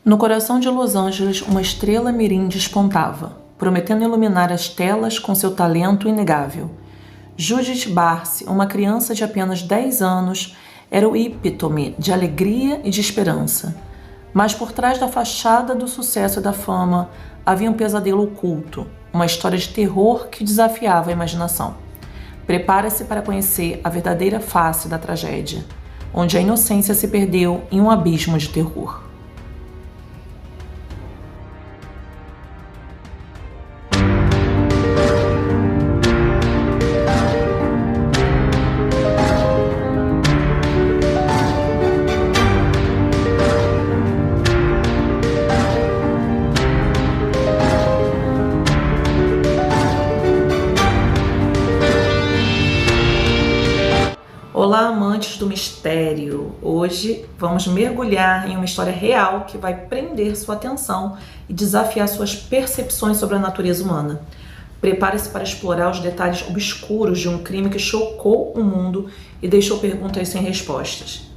No coração de Los Angeles, uma estrela mirim despontava, prometendo iluminar as telas com seu talento inegável. Judith Barsi, uma criança de apenas 10 anos, era o epítome de alegria e de esperança. Mas por trás da fachada do sucesso e da fama, havia um pesadelo oculto, uma história de terror que desafiava a imaginação. Prepare-se para conhecer a verdadeira face da tragédia, onde a inocência se perdeu em um abismo de terror. Olá, amantes do mistério! Hoje vamos mergulhar em uma história real que vai prender sua atenção e desafiar suas percepções sobre a natureza humana. Prepare-se para explorar os detalhes obscuros de um crime que chocou o mundo e deixou perguntas sem respostas.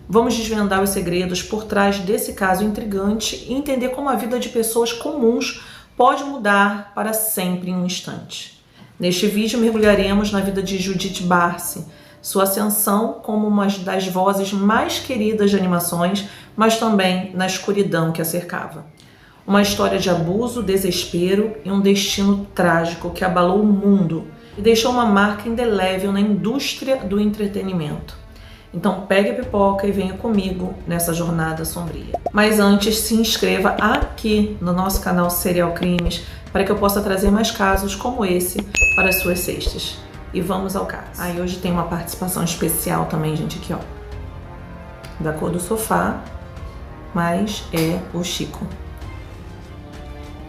Vamos desvendar os segredos por trás desse caso intrigante e entender como a vida de pessoas comuns pode mudar para sempre em um instante. Neste vídeo mergulharemos na vida de Judith Barsi, sua ascensão como uma das vozes mais queridas de animações, mas também na escuridão que a cercava. Uma história de abuso, desespero e um destino trágico que abalou o mundo e deixou uma marca indelével na indústria do entretenimento. Então pegue a pipoca e venha comigo nessa jornada sombria. Mas antes, se inscreva aqui no nosso canal Serial Crimes para que eu possa trazer mais casos como esse para as suas cestas. E vamos ao caso. Aí hoje tem uma participação especial também, gente, aqui, ó. Da cor do sofá, mas é o Chico.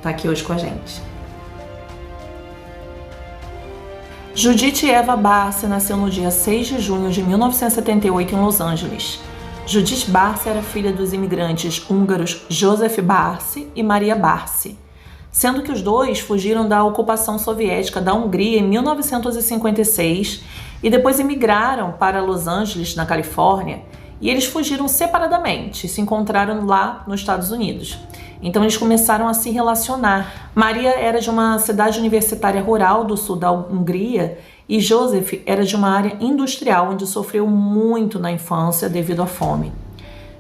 Tá aqui hoje com a gente. Judith Eva Barsi nasceu no dia 6 de junho de 1978 em Los Angeles. Judith Barsi era filha dos imigrantes húngaros Joseph Barsi e Maria Barsi, sendo que os dois fugiram da ocupação soviética da Hungria em 1956 e depois emigraram para Los Angeles, na Califórnia, e eles fugiram separadamente, se encontraram lá nos Estados Unidos. Então eles começaram a se relacionar. Maria era de uma cidade universitária rural do sul da Hungria e Joseph era de uma área industrial onde sofreu muito na infância devido à fome.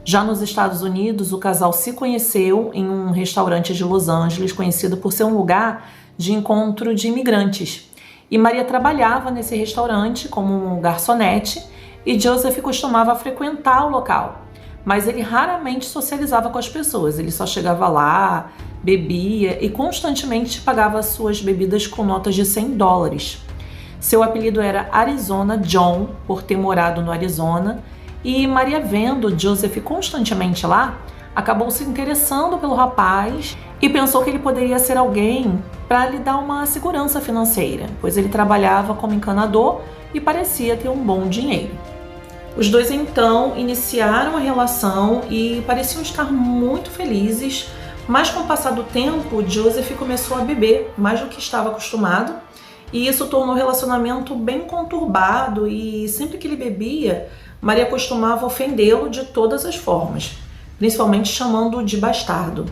Já nos Estados Unidos, o casal se conheceu em um restaurante de Los Angeles, conhecido por ser um lugar de encontro de imigrantes. E Maria trabalhava nesse restaurante como garçonete e Joseph costumava frequentar o local. Mas ele raramente socializava com as pessoas, ele só chegava lá, bebia e constantemente pagava suas bebidas com notas de $100. Seu apelido era Arizona John, por ter morado no Arizona. E Maria, vendo Joseph constantemente lá, acabou se interessando pelo rapaz e pensou que ele poderia ser alguém para lhe dar uma segurança financeira, pois ele trabalhava como encanador e parecia ter um bom dinheiro. Os dois então iniciaram a relação e pareciam estar muito felizes, mas com o passar do tempo, Joseph começou a beber mais do que estava acostumado e isso tornou o relacionamento bem conturbado e sempre que ele bebia, Maria costumava ofendê-lo de todas as formas, principalmente chamando-o de bastardo.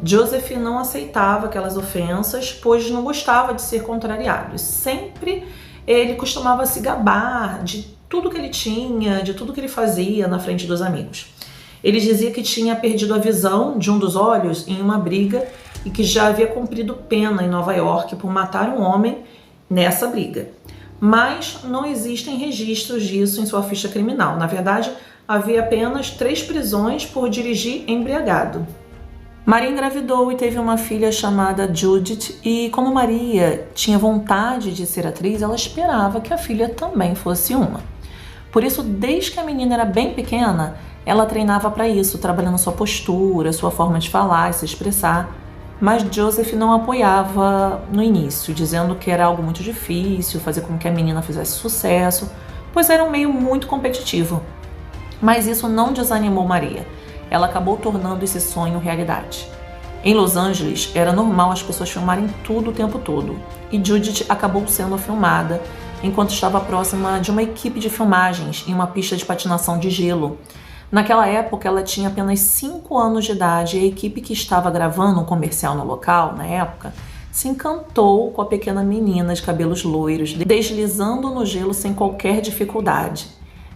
Joseph não aceitava aquelas ofensas, pois não gostava de ser contrariado. Sempre ele costumava se gabar de tudo que ele tinha, de tudo que ele fazia na frente dos amigos. Ele dizia que tinha perdido a visão de um dos olhos em uma briga e que já havia cumprido pena em Nova York por matar um homem nessa briga. Mas não existem registros disso em sua ficha criminal. Na verdade, havia apenas 3 prisões por dirigir embriagado. Maria engravidou e teve uma filha chamada Judith, e como Maria tinha vontade de ser atriz, ela esperava que a filha também fosse uma. Por isso, desde que a menina era bem pequena, ela treinava para isso, trabalhando sua postura, sua forma de falar e se expressar. Mas Joseph não apoiava no início, dizendo que era algo muito difícil fazer com que a menina fizesse sucesso, pois era um meio muito competitivo. Mas isso não desanimou Maria. Ela acabou tornando esse sonho realidade. Em Los Angeles, era normal as pessoas filmarem tudo o tempo todo, e Judith acabou sendo filmada enquanto estava próxima de uma equipe de filmagens em uma pista de patinação de gelo. Naquela época, ela tinha apenas 5 anos de idade e a equipe que estava gravando um comercial no local, na época, se encantou com a pequena menina de cabelos loiros, deslizando no gelo sem qualquer dificuldade.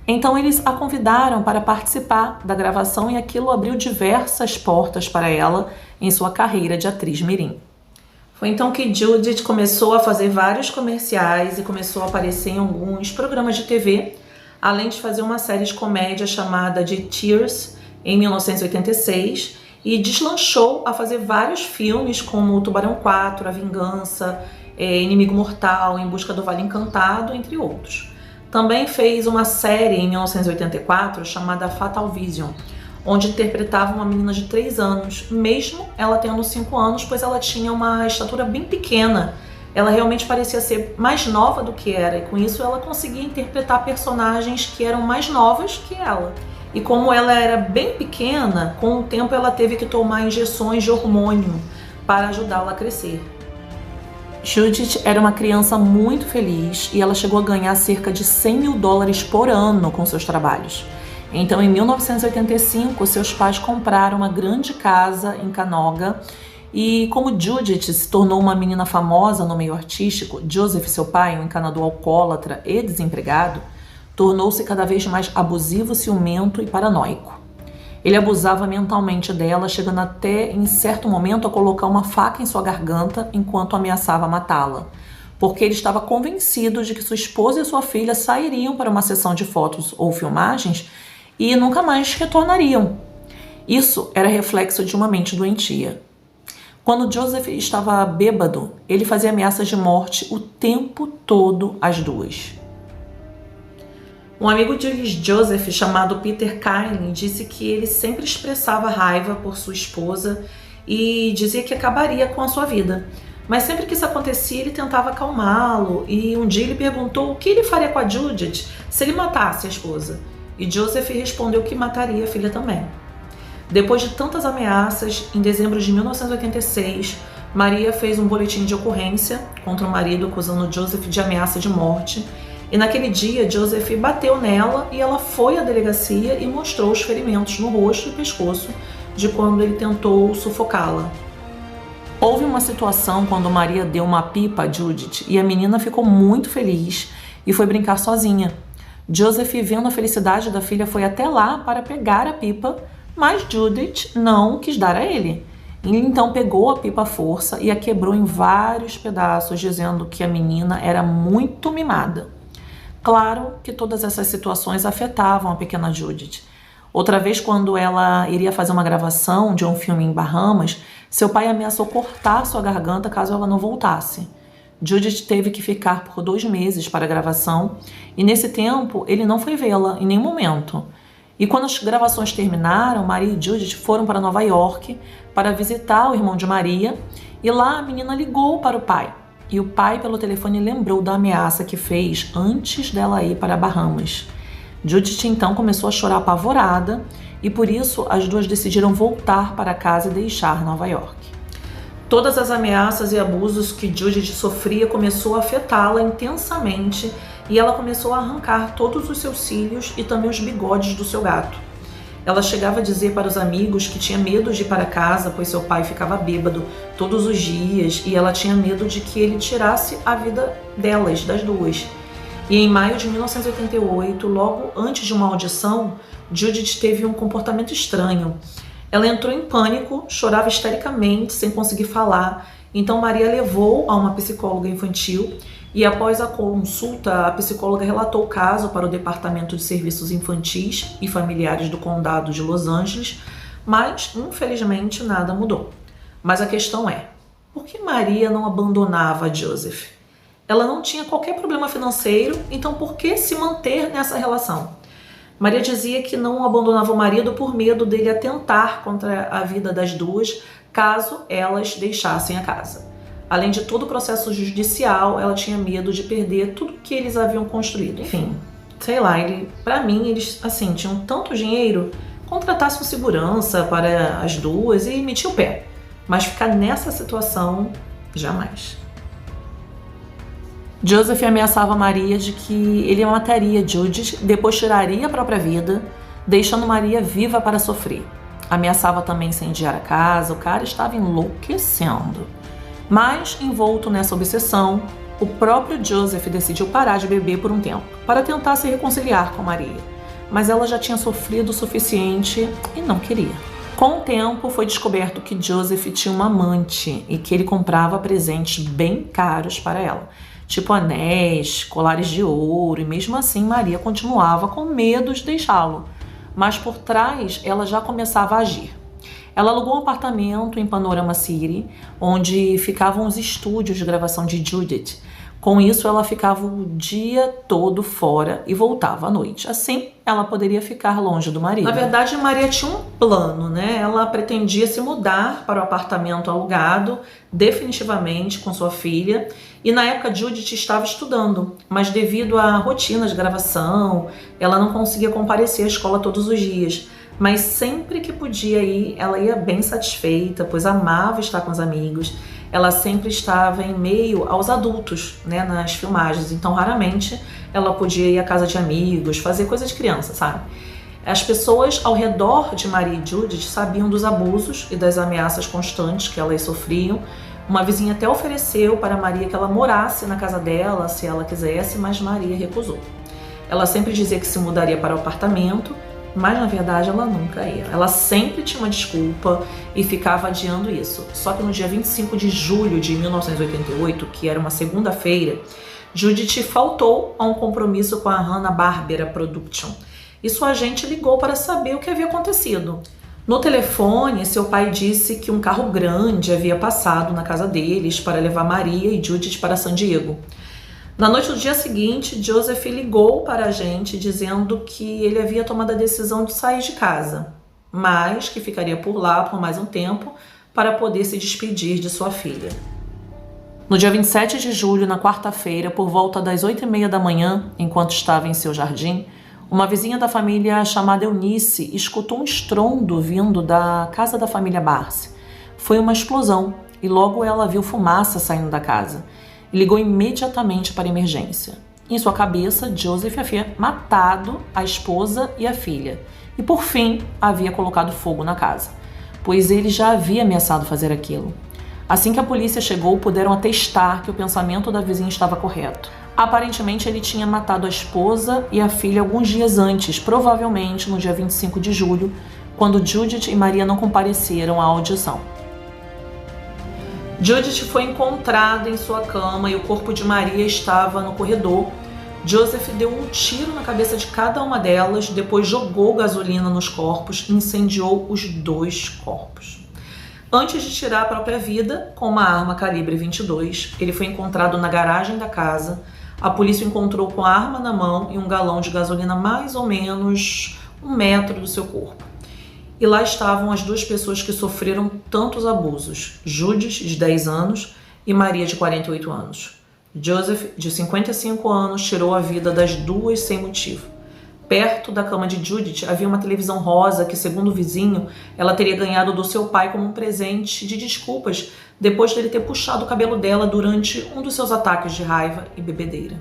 Então eles a convidaram para participar da gravação e aquilo abriu diversas portas para ela em sua carreira de atriz mirim. Foi então que Judith começou a fazer vários comerciais e começou a aparecer em alguns programas de TV, além de fazer uma série de comédia chamada de Tears, em 1986, e deslanchou a fazer vários filmes como O Tubarão 4, A Vingança, Inimigo Mortal, Em Busca do Vale Encantado, entre outros. Também fez uma série em 1984 chamada Fatal Vision, onde interpretava uma menina de 3 anos, mesmo ela tendo 5 anos, pois ela tinha uma estatura bem pequena. Ela realmente parecia ser mais nova do que era, e com isso ela conseguia interpretar personagens que eram mais novas que ela. E como ela era bem pequena, com o tempo ela teve que tomar injeções de hormônio para ajudá-la a crescer. Judith era uma criança muito feliz e ela chegou a ganhar cerca de $100 mil por ano com seus trabalhos. Então, em 1985, seus pais compraram uma grande casa em Canoga e, como Judith se tornou uma menina famosa no meio artístico, Joseph, seu pai, um encanador alcoólatra e desempregado, tornou-se cada vez mais abusivo, ciumento e paranoico. Ele abusava mentalmente dela, chegando até, em certo momento, a colocar uma faca em sua garganta enquanto ameaçava matá-la, porque ele estava convencido de que sua esposa e sua filha sairiam para uma sessão de fotos ou filmagens e nunca mais retornariam. Isso era reflexo de uma mente doentia. Quando Joseph estava bêbado, ele fazia ameaças de morte o tempo todo às duas. Um amigo de Joseph, chamado Peter Kine, disse que ele sempre expressava raiva por sua esposa e dizia que acabaria com a sua vida. Mas sempre que isso acontecia, ele tentava acalmá-lo e um dia ele perguntou o que ele faria com a Judith se ele matasse a esposa. E Joseph respondeu que mataria a filha também. Depois de tantas ameaças, em dezembro de 1986, Maria fez um boletim de ocorrência contra o marido, acusando Joseph de ameaça de morte. E naquele dia, Joseph bateu nela e ela foi à delegacia e mostrou os ferimentos no rosto e pescoço de quando ele tentou sufocá-la. Houve uma situação quando Maria deu uma pipa a Judith e a menina ficou muito feliz e foi brincar sozinha. Joseph, vendo a felicidade da filha, foi até lá para pegar a pipa, mas Judith não quis dar a ele. Ele então pegou a pipa à força e a quebrou em vários pedaços, dizendo que a menina era muito mimada. Claro que todas essas situações afetavam a pequena Judith. Outra vez, quando ela iria fazer uma gravação de um filme em Bahamas, seu pai ameaçou cortar sua garganta caso ela não voltasse. Judith teve que ficar por 2 meses para a gravação e nesse tempo ele não foi vê-la em nenhum momento. E quando as gravações terminaram, Maria e Judith foram para Nova York para visitar o irmão de Maria e lá a menina ligou para o pai. E o pai, pelo telefone, lembrou da ameaça que fez antes dela ir para Bahamas. Judith então começou a chorar apavorada e por isso as duas decidiram voltar para casa e deixar Nova York. Todas as ameaças e abusos que Judith sofria começou a afetá-la intensamente e ela começou a arrancar todos os seus cílios e também os bigodes do seu gato. Ela chegava a dizer para os amigos que tinha medo de ir para casa, pois seu pai ficava bêbado todos os dias e ela tinha medo de que ele tirasse a vida delas, das duas. E em maio de 1988, logo antes de uma audição, Judith teve um comportamento estranho. Ela entrou em pânico, chorava histericamente, sem conseguir falar. Então Maria levou a uma psicóloga infantil e após a consulta, a psicóloga relatou o caso para o Departamento de Serviços Infantis e Familiares do Condado de Los Angeles, mas infelizmente nada mudou. Mas a questão é, por que Maria não abandonava Joseph? Ela não tinha qualquer problema financeiro, então por que se manter nessa relação? Maria dizia que não abandonava o marido por medo dele atentar contra a vida das duas, caso elas deixassem a casa. Além de todo o processo judicial, ela tinha medo de perder tudo que eles haviam construído. Enfim, sei lá, pra mim, eles assim, tinham tanto dinheiro, contratasse um segurança para as duas e metia o pé. Mas ficar nessa situação, jamais. Joseph ameaçava Maria de que ele mataria Judith, depois tiraria a própria vida, deixando Maria viva para sofrer. Ameaçava também incendiar a casa, o cara estava enlouquecendo. Mas, envolto nessa obsessão, o próprio Joseph decidiu parar de beber por um tempo, para tentar se reconciliar com Maria. Mas ela já tinha sofrido o suficiente e não queria. Com o tempo, foi descoberto que Joseph tinha uma amante e que ele comprava presentes bem caros para ela, tipo anéis, colares de ouro, e mesmo assim Maria continuava com medo de deixá-lo. Mas por trás ela já começava a agir. Ela alugou um apartamento em Panorama City, onde ficavam os estúdios de gravação de Judith. Com isso, ela ficava o dia todo fora e voltava à noite. Assim, ela poderia ficar longe do marido. Na verdade, Maria tinha um plano, né? Ela pretendia se mudar para o apartamento alugado, definitivamente, com sua filha. E na época, Judith estava estudando, mas devido à rotina de gravação, ela não conseguia comparecer à escola todos os dias. Mas sempre que podia ir, ela ia bem satisfeita, pois amava estar com os amigos. Ela sempre estava em meio aos adultos, né, nas filmagens, então raramente ela podia ir à casa de amigos, fazer coisa de criança, sabe? As pessoas ao redor de Maria e Judith sabiam dos abusos e das ameaças constantes que elas sofriam. Uma vizinha até ofereceu para Maria que ela morasse na casa dela, se ela quisesse, mas Maria recusou. Ela sempre dizia que se mudaria para o apartamento, mas na verdade ela nunca ia. Ela sempre tinha uma desculpa e ficava adiando isso. Só que no dia 25 de julho de 1988, que era uma segunda-feira, Judith faltou a um compromisso com a Hanna-Barbera Production e sua agente ligou para saber o que havia acontecido. No telefone, seu pai disse que um carro grande havia passado na casa deles para levar Maria e Judith para San Diego. Na noite do dia seguinte, Joseph ligou para a agente dizendo que ele havia tomado a decisão de sair de casa, mas que ficaria por lá por mais um tempo para poder se despedir de sua filha. No dia 27 de julho, na quarta-feira, por volta das 8h30 da manhã, enquanto estava em seu jardim, uma vizinha da família chamada Eunice escutou um estrondo vindo da casa da família Barsi. Foi uma explosão e logo ela viu fumaça saindo da casa. E ligou imediatamente para a emergência. Em sua cabeça, Joseph havia matado a esposa e a filha e, por fim, havia colocado fogo na casa, pois ele já havia ameaçado fazer aquilo. Assim que a polícia chegou, puderam atestar que o pensamento da vizinha estava correto. Aparentemente, ele tinha matado a esposa e a filha alguns dias antes, provavelmente no dia 25 de julho, quando Judith e Maria não compareceram à audição. Judith foi encontrada em sua cama e o corpo de Maria estava no corredor. Joseph deu um tiro na cabeça de cada uma delas, depois jogou gasolina nos corpos e incendiou os 2 corpos. Antes de tirar a própria vida, com uma arma calibre 22, ele foi encontrado na garagem da casa. A polícia o encontrou com a arma na mão e um galão de gasolina mais ou menos 1 metro do seu corpo. E lá estavam as 2 pessoas que sofreram tantos abusos, Judith, de 10 anos, e Maria, de 48 anos. Joseph, de 55 anos, tirou a vida das 2 sem motivo. Perto da cama de Judith havia uma televisão rosa que, segundo o vizinho, ela teria ganhado do seu pai como um presente de desculpas depois dele ter puxado o cabelo dela durante um dos seus ataques de raiva e bebedeira.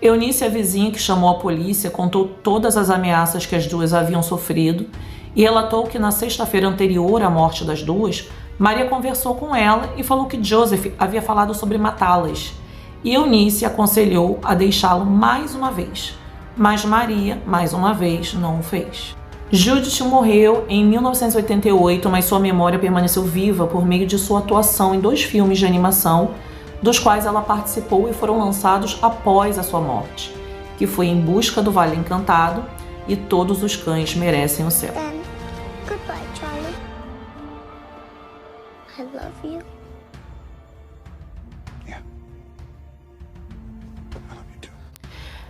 Eunice, a vizinha que chamou a polícia, contou todas as ameaças que as 2 haviam sofrido e relatou que na sexta-feira anterior à morte das 2, Maria conversou com ela e falou que Joseph havia falado sobre matá-las. E Eunice aconselhou a deixá-lo mais uma vez, mas Maria, mais uma vez, não o fez. Judith morreu em 1988, mas sua memória permaneceu viva por meio de sua atuação em 2 filmes de animação, dos quais ela participou e foram lançados após a sua morte, que foi Em Busca do Vale Encantado e Todos os Cães Merecem o Céu. Goodbye, Charlie. I love you. Yeah. I love you too.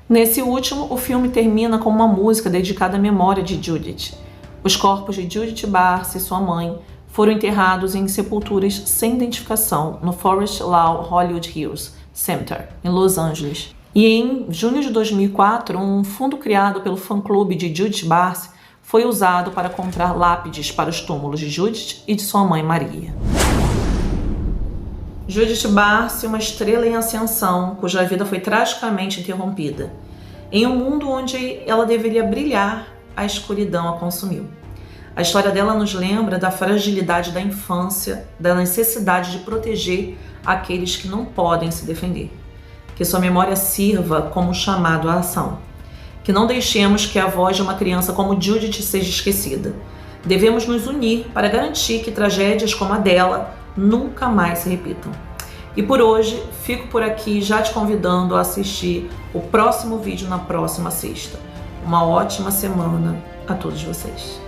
Nesse último, o filme termina com uma música dedicada à memória de Judith. Os corpos de Judith Barsi e sua mãe foram enterrados em sepulturas sem identificação no Forest Lawn Hollywood Hills Cemetery, em Los Angeles. E em junho de 2004, um fundo criado pelo fã-clube de Judith Barsi foi usado para comprar lápides para os túmulos de Judith e de sua mãe Maria. Judith Barsi, uma estrela em ascensão, cuja vida foi tragicamente interrompida. Em um mundo onde ela deveria brilhar, a escuridão a consumiu. A história dela nos lembra da fragilidade da infância, da necessidade de proteger aqueles que não podem se defender. Que sua memória sirva como chamado à ação. Que não deixemos que a voz de uma criança como Judith seja esquecida. Devemos nos unir para garantir que tragédias como a dela nunca mais se repitam. E por hoje, fico por aqui já te convidando a assistir o próximo vídeo na próxima sexta. Uma ótima semana a todos vocês.